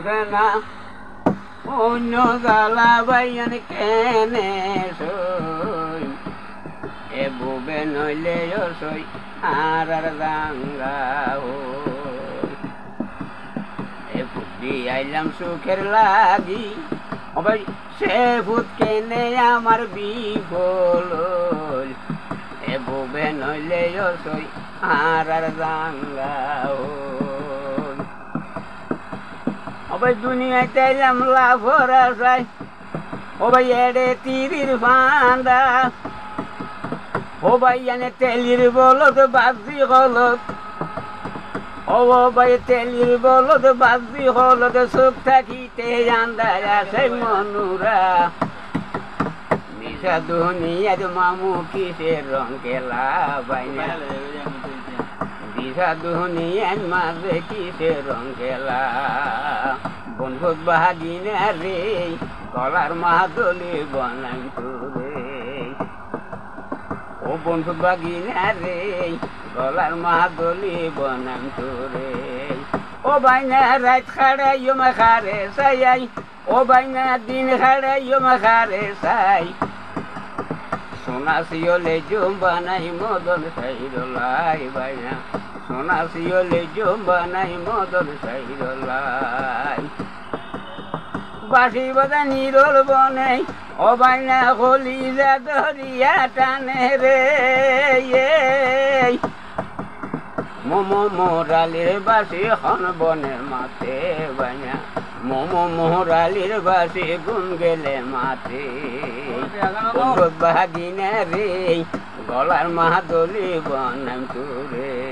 না অন্য জ্বালা বাইয়ান কেনে সই এ বুবে নইলে সই আর দাঙ্গা এ ফুটি আইলাম সুখের লাগি ভাই সে ভূত কেনে আমার বিফল এ বুবে নইলে সই আর দাঙ্গা ভাই দুনিয়াতে এলাম লাভর আশায় ও ভাই এড়ে তীরির ফান্দা ও ভাই এনে তেলির বলদ বাজি হলত ও ভাই তেলির বলদ বাজি হলত সুখ থাকিতে আন্দায় আসে মনুরা মিশা দুনিয়ার মামু কিসের রং খেলা বাইনা দিশা দুনিয়ার মাঝে কিসের রং খেলা বনভোজ বাহাগিনা রে গলার মাদলি বনাই তোরে ও বনভোজ বাগিনা রে গলার মাদলি বনাই তোরে ও বাইনা রাত খাড়াইও মাখারে সাই ও বাইনা দিন খাড়াইও মাখারে সাই সোনা শিওলে জুম বানাই মদন সাইরলাই বাইনা সোনা শিওলে জুম বানাই মদন সাইরলাই বাঁশি বাজা নিরল বনে ও বাইনা হলি যা দরিয়া টানে রে মোমো মোরালির বাসি হন বনের মাতে বাইনা মোমো মোরালির বাসি গুন গেলে মাতে বাগিনা রে গলার মাদলি বনাম তোরে।